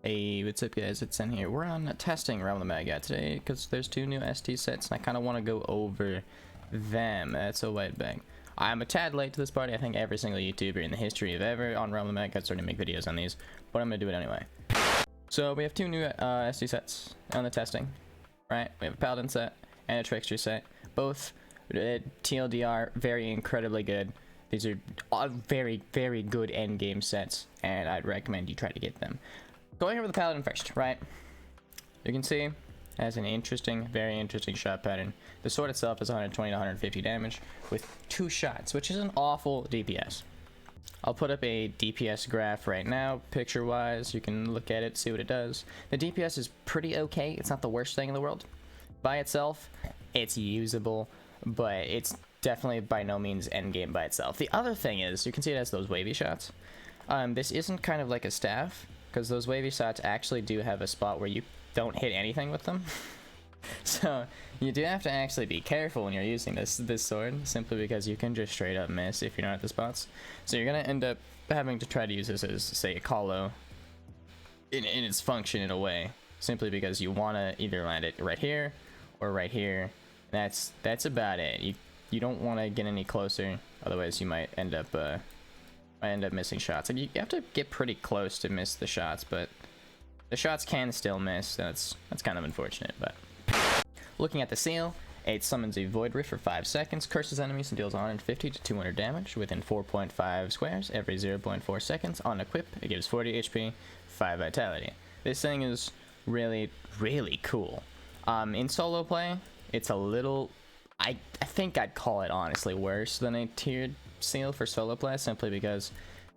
Hey, what's up guys, it's in here. We're on testing RotMG today because there's two new ST sets and I kind of want to go over them. That's a white bag. I'm a tad late to this party. I think every single YouTuber in the history of ever on RotMG got started to make videos on these, but I'm going to do it anyway. So we have two new ST sets on the testing, right? We have a Paladin set and a Trickster set. Both TLDR, very incredibly good. These are all very, very good endgame sets, and I'd recommend you try to get them. Going over the Paladin first, right? You can see it has an interesting, very interesting shot pattern. The sword itself is 120 to 150 damage with 2 shots, which is an awful DPS. I'll put up a DPS graph right now, picture-wise. You can look at it, see what it does. The DPS is pretty okay. It's not the worst thing in the world. By itself, it's usable, but it's definitely by no means endgame by itself. The other thing is, you can see it has those wavy shots. This isn't kind of like a staff, because those wavy shots actually do have a spot where you don't hit anything with them. So you do have to actually be careful when you're using this sword, simply because you can just straight up miss if you're not at the spots. So you're gonna end up having to try to use this as, say, a colo in its function in a way, simply because you want to either land it right here or right here. That's about it. You don't want to get any closer, otherwise you might end up missing shots. And you have to get pretty close to miss the shots, but the shots can still miss. That's kind of unfortunate. But looking at the seal, it summons a Void Rift for 5 seconds, curses enemies and deals 150 to 200 damage within 4.5 squares every 0.4 seconds. On equip, it gives 40 HP, 5 vitality. This thing is really, really cool. In solo play, it's a little, I think I'd call it honestly worse than a tiered seal for solo play, simply because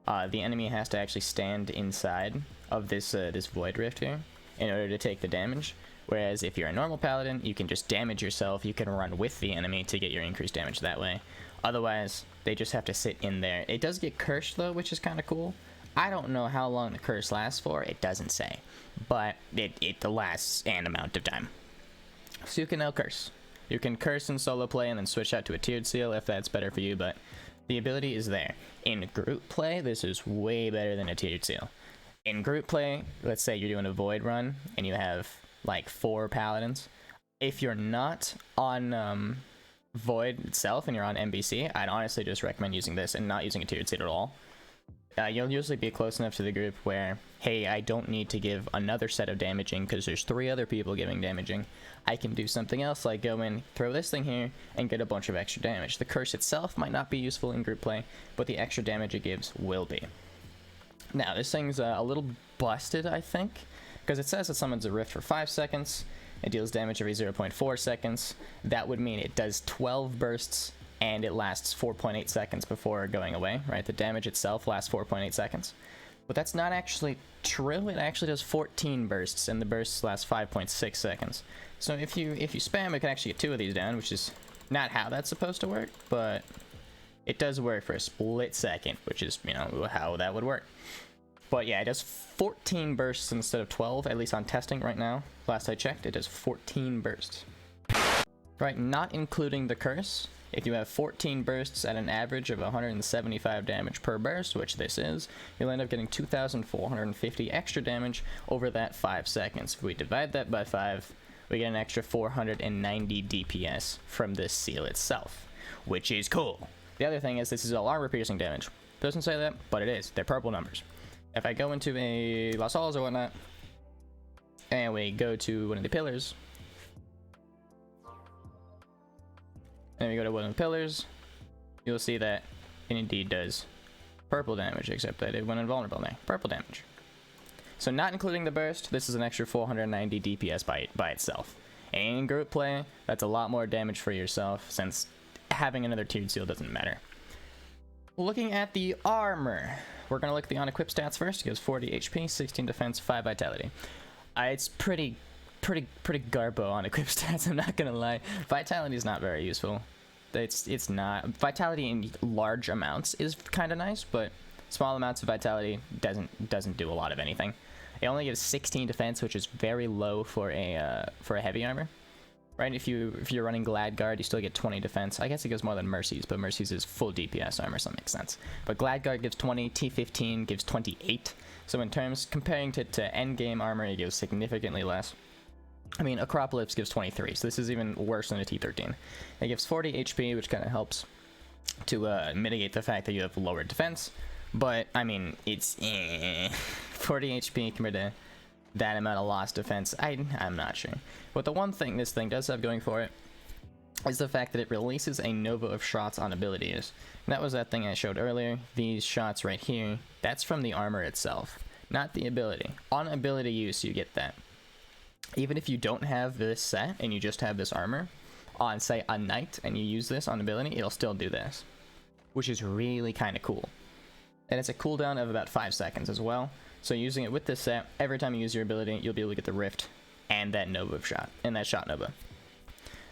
the enemy has to actually stand inside of this Void Rift here in order to take the damage. Whereas if you're a normal paladin, you can just damage yourself. You can run with the enemy to get your increased damage that way. Otherwise, they just have to sit in there. It does get cursed though, which is kind of cool. I don't know how long the curse lasts for. It doesn't say, but it lasts an amount of time. So you can now curse. You can curse in solo play and then switch out to a tiered seal if that's better for you, but the ability is there. In group play, this is way better than a tiered seal. In group play, let's say you're doing a void run and you have like 4 paladins. If you're not on void itself and you're on MBC, I'd honestly just recommend using this and not using a tiered seal at all. You'll usually be close enough to the group where, hey, I don't need to give another set of damaging because there's 3 other people giving damaging. I can do something else, like go in, throw this thing here, and get a bunch of extra damage. The curse itself might not be useful in group play, but the extra damage it gives will be. Now, this thing's a little busted, I think, because it says it summons a rift for 5 seconds. It deals damage every 0.4 seconds. That would mean it does 12 bursts, and it lasts 4.8 seconds before going away, right? The damage itself lasts 4.8 seconds. But that's not actually true. It actually does 14 bursts, and the bursts last 5.6 seconds. So if you spam, it can actually get 2 of these down, which is not how that's supposed to work, but it does work for a split second, which is, you know, how that would work. But yeah, it does 14 bursts instead of 12, at least on testing right now. Last I checked, it does 14 bursts. Right, not including the curse. If you have 14 bursts at an average of 175 damage per burst, which this is, you'll end up getting 2,450 extra damage over that 5 seconds. If we divide that by 5, we get an extra 490 DPS from this seal itself, which is cool. The other thing is this is all armor-piercing damage. Doesn't say that, but it is. They're purple numbers. If I go into a Lost Halls or whatnot, and we go to one of the pillars, and we go to one of the pillars, you'll see that it indeed does purple damage, except that it went invulnerable now. Purple damage. So not including the burst, this is an extra 490 DPS by itself. And in group play, that's a lot more damage for yourself, since having another tiered seal doesn't matter. Looking at the armor, we're going to look at the on-equip stats first. It gives 40 HP, 16 defense, 5 vitality. It's pretty garbo on equip stats, I'm not gonna lie. Vitality is not very useful. It's not. Vitality in large amounts is kind of nice, but small amounts of vitality doesn't do a lot of anything. It only gives 16 defense, which is very low for a heavy armor. right? If you're running Glad Guard, you still get 20 defense. I guess it goes more than Mercy's, but Mercy's is full DPS armor, so that makes sense. But Glad Guard gives 20, T15 gives 28. So in terms, comparing to endgame armor, it gives significantly less. I mean, Acropolis gives 23, so this is even worse than a T13. It gives 40 HP, which kind of helps to mitigate the fact that you have lower defense. But, I mean, it's 40 HP compared to that amount of lost defense. I'm not sure. But the one thing this thing does have going for it is the fact that it releases a Nova of shots on ability use. And that was that thing I showed earlier. These shots right here, that's from the armor itself, not the ability. On ability use, you get that. Even if you don't have this set and you just have this armor on, say, a knight, and you use this on ability, it'll still do this, which is really kind of cool. And it's a cooldown of about 5 seconds as well. So using it with this set, every time you use your ability, you'll be able to get the Rift and that Nova of shot, and that shot Nova.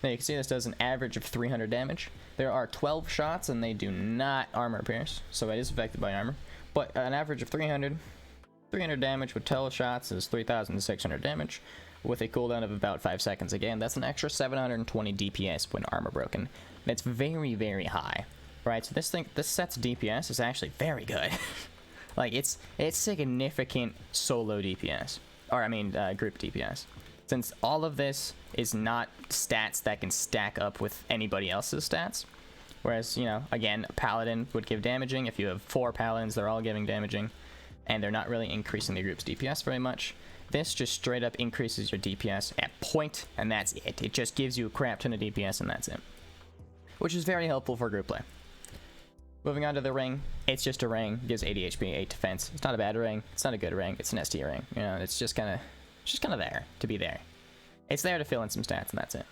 Now you can see this does an average of 300 damage. There are 12 shots, and they do not armor pierce, so it is affected by armor. But an average of 300 damage with 12 shots is 3,600 damage, with a cooldown of about 5 seconds. Again, that's an extra 720 DPS when armor broken. That's very, very high, right? So this set's DPS is actually very good. Like, it's significant solo DPS, or I mean group DPS. Since all of this is not stats that can stack up with anybody else's stats, whereas, you know, again, Paladin would give damaging. If you have 4 Paladins, they're all giving damaging, and they're not really increasing the group's DPS very much. This just straight up increases your DPS at point, and that's it. It just gives you a crap ton of DPS, and that's it. Which is very helpful for group play. Moving on to the ring, it's just a ring. It gives 80 HP, 8 defense. It's not a bad ring. It's not a good ring. It's an ST ring. You know, it's just kind of there to be there. It's there to fill in some stats, and that's it.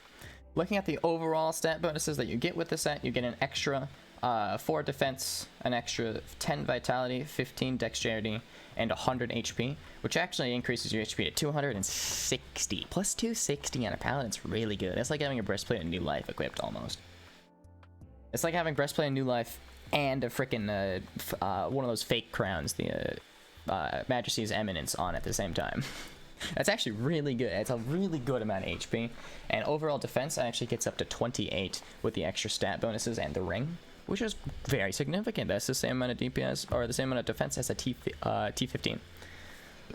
Looking at the overall stat bonuses that you get with the set, you get an extra 4 defense, an extra 10 vitality, 15 dexterity, and 100 HP, which actually increases your HP to 260. Plus 260 on a Paladin's really good. It's like having a breastplate of New Life equipped almost. It's like having breastplate of New Life and a freaking one of those fake crowns, the Majesty's Eminence, on at the same time. That's actually really good. It's a really good amount of HP, and overall defense actually gets up to 28 with the extra stat bonuses and the ring, which is very significant. That's the same amount of DPS, or the same amount of defense as a T15.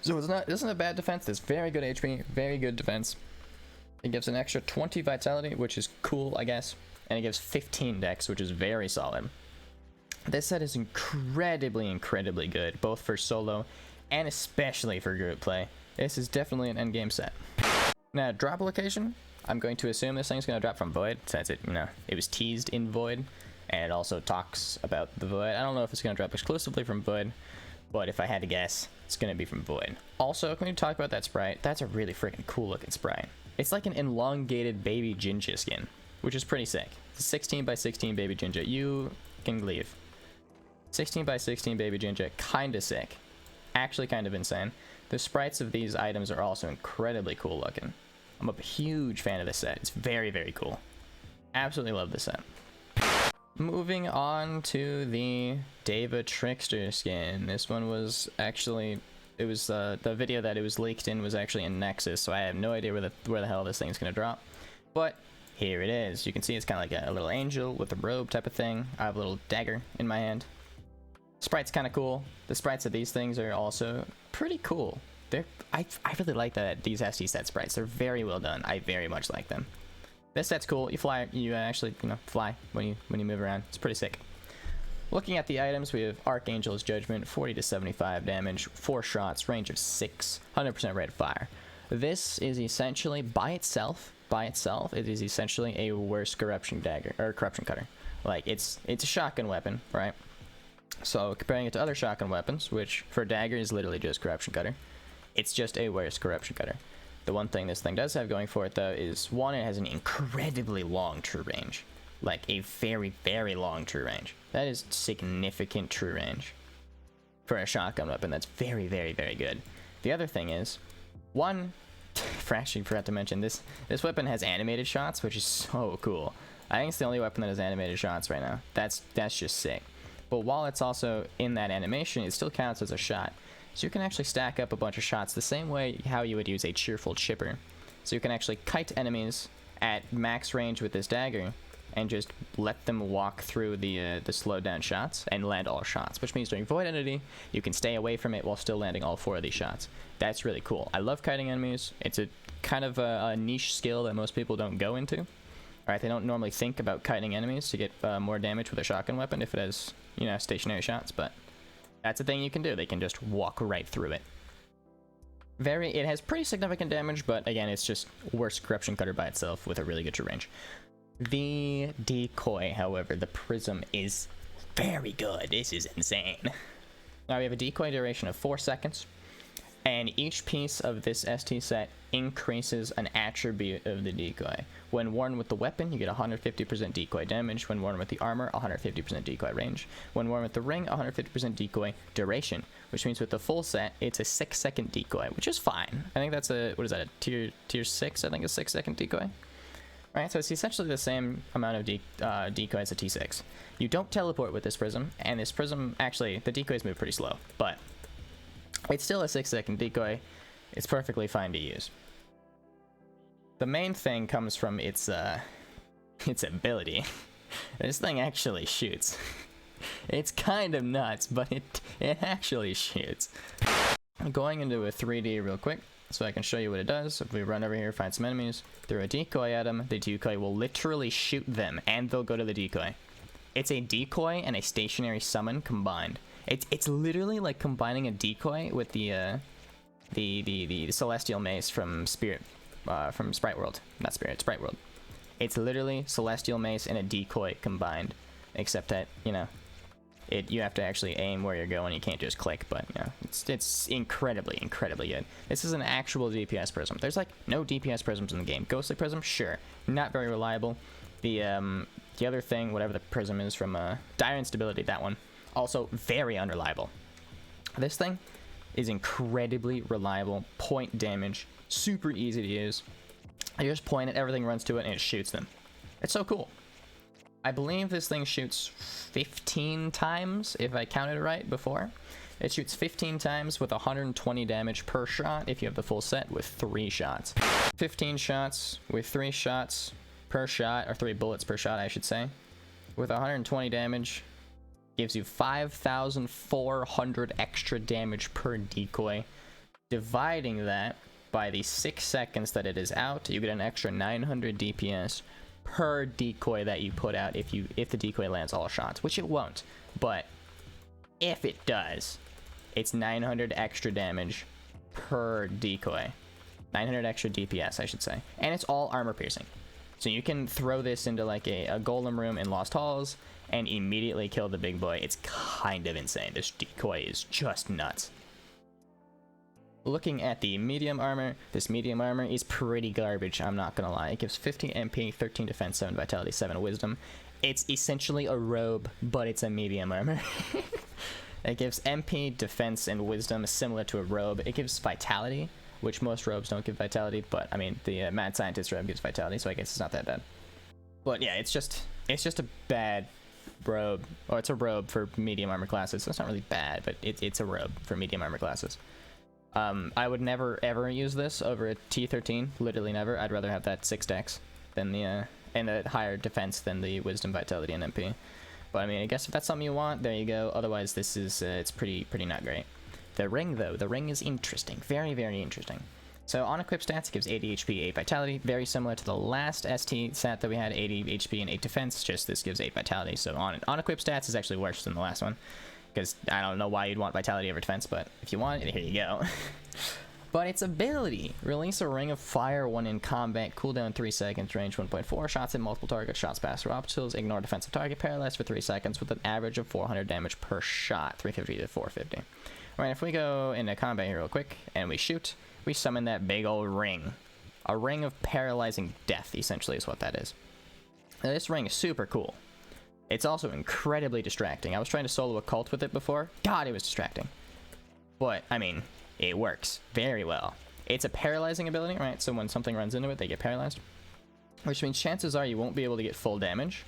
So it isn't a bad defense. There's very good HP, very good defense. It gives an extra 20 vitality, which is cool, I guess, and it gives 15 dex, which is very solid. This set is incredibly good, both for solo and especially for group play. This is definitely an endgame set. Now, drop location, I'm going to assume this thing's going to drop from Void, since it was teased in Void, and it also talks about the Void. I don't know if it's going to drop exclusively from Void, but if I had to guess, it's going to be from Void. Also, when you talk about that sprite, that's a really freaking cool looking sprite. It's like an elongated baby Jinja skin, which is pretty sick. It's a 16 by 16 baby Jinja. You can leave. 16 by 16 baby Jinja, kinda sick. Actually kind of insane. The sprites of these items are also incredibly cool looking. I'm a huge fan of this set. It's very, very cool. Absolutely love this set. Moving on to the Deva Trickster skin. This one was actually, it was the video that it was leaked in was actually in Nexus, so I have no idea where the hell this thing's gonna drop. But here it is. You can see it's kind of like a little angel with a robe type of thing. I have a little dagger in my hand. Sprite's kind of cool. The sprites of these things are also pretty cool. I really like these ST set sprites. They're very well done. I very much like them. This set's cool. You fly. You actually fly when you move around. It's pretty sick. Looking at the items, we have Archangel's Judgment, 40 to 75 damage, 4 shots, range of 6, 100% rate of fire. This is essentially by itself. It is essentially a worse corruption dagger or corruption cutter. Like it's a shotgun weapon, right? So comparing it to other shotgun weapons, which for dagger is literally just corruption cutter, it's just a worse corruption cutter. The one thing this thing does have going for it though is, one, it has an incredibly long true range, like a very, very long true range. That is significant true range for a shotgun weapon. That's very, very, very good. The other thing is, one, actually forgot to mention this weapon has animated shots, which is so cool. I think it's the only weapon that has animated shots right now. That's just sick. But while it's also in that animation, it still counts as a shot. So you can actually stack up a bunch of shots the same way how you would use a cheerful chipper. So you can actually kite enemies at max range with this dagger and just let them walk through the slowed down shots and land all shots, which means during Void Entity, you can stay away from it while still landing all 4 of these shots. That's really cool. I love kiting enemies. It's a kind of a niche skill that most people don't go into. Alright, they don't normally think about kiting enemies to get more damage with a shotgun weapon if it has, you know, stationary shots, but that's a thing you can do. They can just walk right through it. It has pretty significant damage, but again, it's just worse Corruption Cutter by itself with a really good true range. The decoy, however, the prism is very good. This is insane. Now we have a decoy duration of 4 seconds, and each piece of this ST set increases an attribute of the decoy. When worn with the weapon, you get 150% decoy damage. When worn with the armor, 150% decoy range. When worn with the ring, 150% decoy duration, which means with the full set, it's a 6-second decoy, which is fine. I think that's a, what is that, a tier 6, I think, a 6-second decoy? Right, so it's essentially the same amount of decoy as a T6. You don't teleport with this prism, and this prism, actually, the decoys move pretty slow, but it's still a 6-second decoy. It's perfectly fine to use. The main thing comes from its ability. This thing actually shoots. It's kind of nuts, but it actually shoots. I'm going into a 3D real quick, so I can show you what it does. If we run over here, find some enemies, throw a decoy at them, the decoy will literally shoot them, and they'll go to the decoy. It's a decoy and a stationary summon combined. It's literally like combining a decoy with the Celestial Mace from Sprite World. Not Spirit, Sprite World. It's literally Celestial Mace and a decoy combined, except that, you know, you have to actually aim where you're going. You can't just click, but, you know, it's incredibly good. This is an actual DPS prism. There's, like, no DPS prisms in the game. Ghostly Prism, sure. Not very reliable. The other thing, whatever the prism is from Dire Instability, that one, also very unreliable. This thing is incredibly reliable. Point damage. Super easy to use. You just point it, everything runs to it, and it shoots them. It's so cool. I believe this thing shoots 15 times, if I counted it right before. It shoots 15 times with 120 damage per shot if you have the full set with 3 shots. 15 shots with 3 shots per shot, or 3 bullets per shot, I should say. With 120 damage, gives you 5,400 extra damage per decoy. Dividing that by the 6 seconds that it is out, you get an extra 900 DPS per decoy that you put out if the decoy lands all shots, which it won't, but if it does, it's 900 extra damage per decoy. 900 extra DPS, I should say. And it's all armor piercing. So you can throw this into like a golem room in Lost Halls and immediately kill the big boy. It's kind of insane. This decoy is just nuts. Looking at the medium armor, this medium armor is pretty garbage, I'm not gonna lie. It gives 50 MP, 13 defense, 7 vitality, 7 wisdom. It's essentially a robe, but it's a medium armor. It gives MP, defense, and wisdom similar to a robe. It gives vitality, which most robes don't give vitality, but I mean, the Mad Scientist robe gives vitality, so I guess it's not that bad. But yeah, it's just a bad robe, or it's a robe for medium armor classes, so it's not really bad, but it's a robe for medium armor classes. I would never ever use this over a T13, literally never. I'd rather have that 6 dex than the and a higher defense than the wisdom, vitality, and MP. But I mean, I guess if that's something you want, there you go. Otherwise, this is it's pretty not great. The ring though, the ring is interesting, very interesting. So on equip stats, it gives 80 HP, 8 vitality, very similar to the last ST stat that we had, 80 HP and 8 defense. Just this gives 8 vitality. So on equip stats is actually worse than the last one. Because I don't know why you'd want vitality over defense, but if you want it, here you go. But its ability, release a ring of fire when in combat, cooldown 3 seconds, range 1.4, shots at multiple targets, shots past or obstacles, ignore defensive target, paralyzed for 3 seconds with an average of 400 damage per shot, 350 to 450. Alright, if we go into combat here real quick, and we shoot, we summon that big old ring. A ring of paralyzing death, essentially, is what that is. Now, this ring is super cool. It's also incredibly distracting. I was trying to solo a cult with it before. God, it was distracting. But, I mean, it works very well. It's a paralyzing ability, right? So when something runs into it, they get paralyzed. Which means chances are you won't be able to get full damage.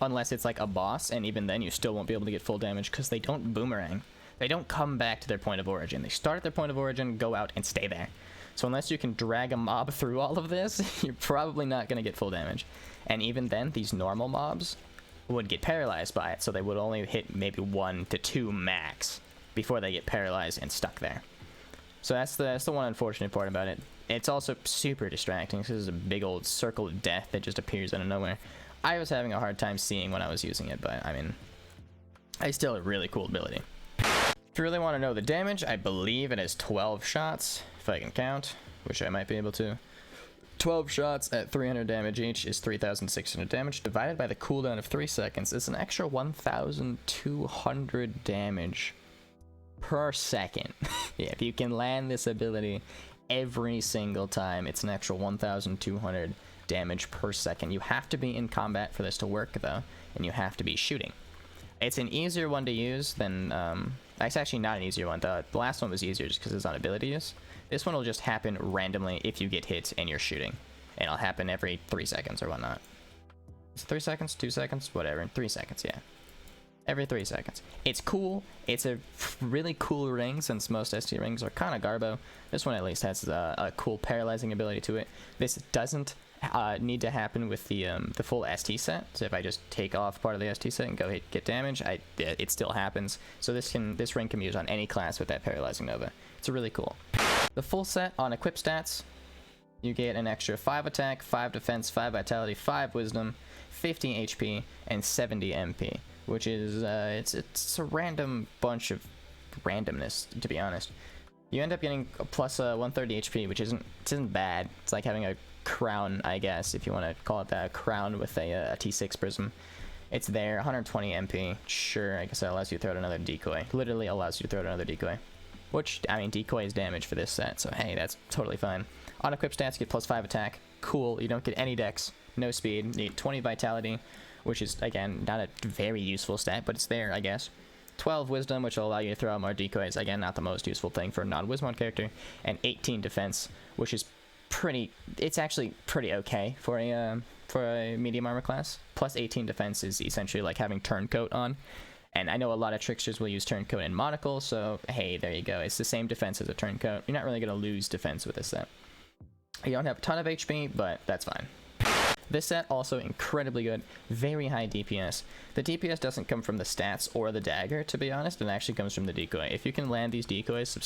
Unless it's like a boss, and even then you still won't be able to get full damage because they don't boomerang. They don't come back to their point of origin. They start at their point of origin, go out, and stay there. So unless you can drag a mob through all of this, you're probably not going to get full damage. And even then, these normal mobs would get paralyzed by it, so they would only hit maybe 1 to 2 max before they get paralyzed and stuck there. So that's the one unfortunate part about it. It's also super distracting because it's a big old circle of death that just appears out of nowhere. I was having a hard time seeing when I was using it, but I mean, it's still a really cool ability. If you really want to know the damage, I believe it has 12 shots, if I can count, which I might be able to. 12 shots at 300 damage each is 3,600 damage, divided by the cooldown of 3 seconds is an extra 1,200 damage per second. Yeah, if you can land this ability every single time, it's an extra 1,200 damage per second. You have to be in combat for this to work, though, and you have to be shooting. It's an easier one to use than... it's actually not an easier one. The last one was easier just because it's on ability use. This one will just happen randomly if you get hit and you're shooting. And it'll happen every 3 seconds or whatnot. Is it 3 seconds? 2 seconds? Whatever. 3 seconds, yeah. Every 3 seconds. It's cool. It's a really cool ring, since most ST rings are kind of garbo. This one at least has a cool paralyzing ability to it. This doesn't need to happen with the full ST set. So if I just take off part of the ST set and go get damage, it still happens. So this ring can be used on any class with that paralyzing nova. It's really cool. The full set on equip stats, you get an extra 5 attack, 5 defense, 5 vitality, 5 wisdom, 50 HP, and 70 MP, which is it's a random bunch of randomness, to be honest. You end up getting a plus 130 HP, which isn't bad. It's like having a crown, I guess, if you want to call it that, a crown with a T6 prism. It's there. 120 MP. Sure, I guess that allows you to throw out another decoy. Literally allows you to throw out another decoy. Which, I mean, decoy is damage for this set, so hey, that's totally fine. On equip stats, you get plus 5 attack. Cool. You don't get any dex, no speed. You need 20 vitality, which is, again, not a very useful stat, but it's there, I guess. 12 wisdom, which will allow you to throw out more decoys. Again, not the most useful thing for a non-Wismon character. And 18 defense, which is it's actually pretty okay for a medium armor class. Plus 18 defense is essentially like having turncoat on. And I know a lot of tricksters will use turncoat and monocle, so hey, there you go. It's the same defense as a turncoat. You're not really going to lose defense with this set. You don't have a ton of HP, but that's fine. This set also incredibly good, very high DPS. The DPS doesn't come from the stats or the dagger, to be honest. It actually comes from the decoy. If you can land these decoys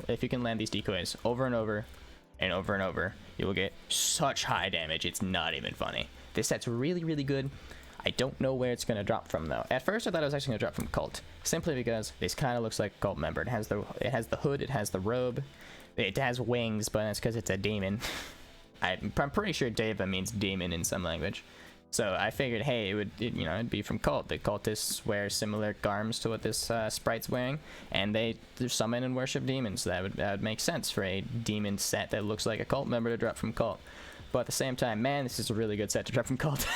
if you can land these decoys over and over and over and over, you will get such high damage. It's not even funny. This set's really, really good. I don't know where it's going to drop from, though. At first, I thought it was actually going to drop from Cult, simply because this kind of looks like a Cult member. It has the hood, it has the robe, it has wings, but that's because it's a demon. I'm pretty sure Deva means demon in some language. So I figured, hey, it'd be from Cult. The cultists wear similar garms to what this sprite's wearing, and they summon and worship demons. So that would make sense for a demon set that looks like a Cult member to drop from Cult. But at the same time, man, this is a really good set to drop from Cult.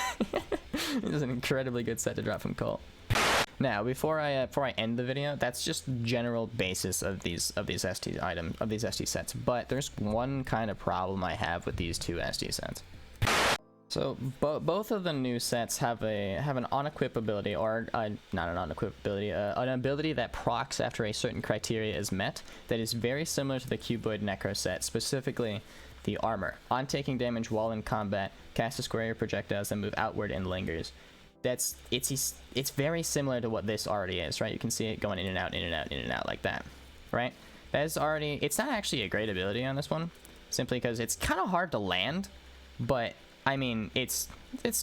This is an incredibly good set to drop from Cult. Now, before I end the video, that's just general basis of these ST sets. But there's one kind of problem I have with these two ST sets. So both of the new sets have an on-equip ability, or not an on-equip ability, an ability that procs after a certain criteria is met. That is very similar to the Cuboid Necro set, specifically the armor. On taking damage while in combat, cast a square area projectiles that move outward and lingers. It's very similar to what this already is, right? You can see it going in and out, in and out, in and out like that, right? That's already, it's not actually a great ability on this one, simply because it's kind of hard to land, but I mean, it's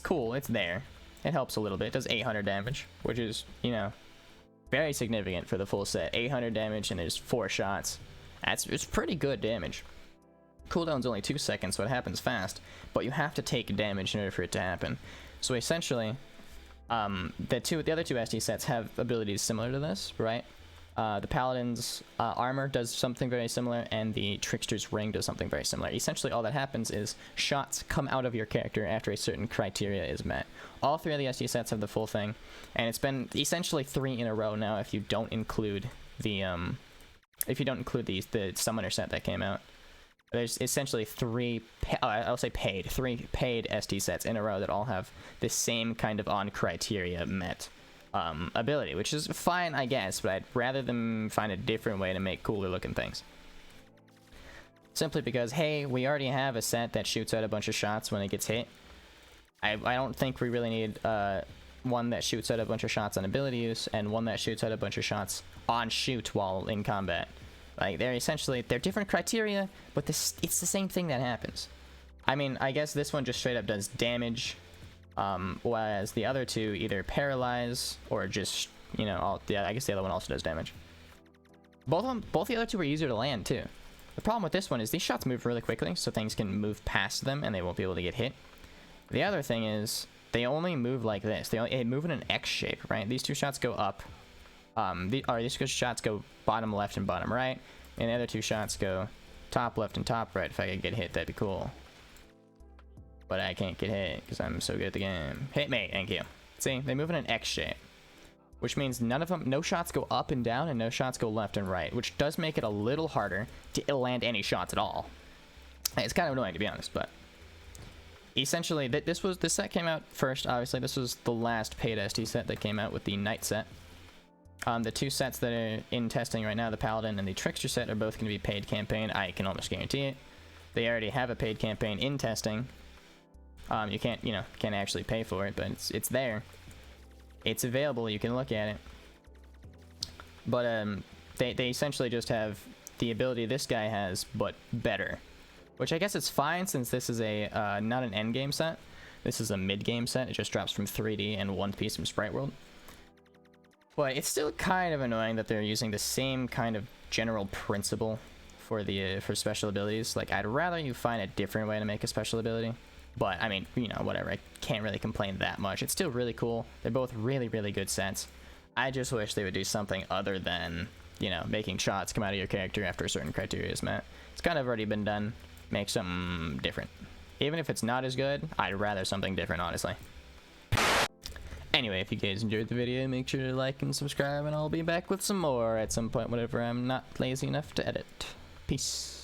cool, it's there. It helps a little bit. It does 800 damage, which is, very significant for the full set. 800 damage and there's 4 shots. It's pretty good damage. Cooldown's only 2 seconds, so it happens fast, but you have to take damage in order for it to happen. So essentially, the other two ST sets have abilities similar to this, right? The Paladin's armor does something very similar, and the Trickster's ring does something very similar. Essentially, all that happens is shots come out of your character after a certain criteria is met. All 3 of the ST sets have the full thing, and it's been essentially 3 in a row now if you don't include the summoner set that came out. There's essentially 3 paid ST sets in a row that all have the same kind of on criteria met ability, which is fine, I guess, but I'd rather them find a different way to make cooler looking things. simply because, hey, we already have a set that shoots out a bunch of shots when it gets hit. I don't think we really need one that shoots out a bunch of shots on ability use and one that shoots out a bunch of shots on shoot while in combat. Like, they're different criteria, but it's the same thing that happens. I mean, I guess this one just straight up does damage, whereas the other two either paralyze or just, you know, I guess the other one also does damage. Both the other two are easier to land too. The problem with this one is these shots move really quickly, so things can move past them and they won't be able to get hit. The other thing is they only move like this. They move in an X shape, right? These two shots go up. These two shots go bottom left and bottom right, and the other two shots go top left and top right. If I could get hit, that'd be cool. But I can't get hit because I'm so good at the game. Hit me, thank you. See, they move in an X shape, which means no shots go up and down and no shots go left and right, which does make it a little harder to land any shots at all. It's kind of annoying, to be honest, but essentially this set came out first. Obviously, this was the last paid ST set that came out with the Knight set. The two sets that are in testing right now, the Paladin and the Trickster set, are both going to be paid campaign. I can almost guarantee it. They already have a paid campaign in testing. You can't actually pay for it, but it's there. It's available. You can look at it. But they essentially just have the ability this guy has, but better. Which I guess it's fine since this is a not an end game set. This is a mid game set. It just drops from 3D and one piece from Sprite World. But it's still kind of annoying that they're using the same kind of general principle for the for special abilities. Like, I'd rather you find a different way to make a special ability. But I mean, you know, whatever. I can't really complain that much. It's still really cool. They're both really, really good sets. I just wish they would do something other than, you know, making shots come out of your character after a certain criteria is met. It's kind of already been done. Make something different. Even if it's not as good, I'd rather something different, honestly. Anyway, if you guys enjoyed the video, make sure to like and subscribe, and I'll be back with some more at some point whenever I'm not lazy enough to edit. Peace.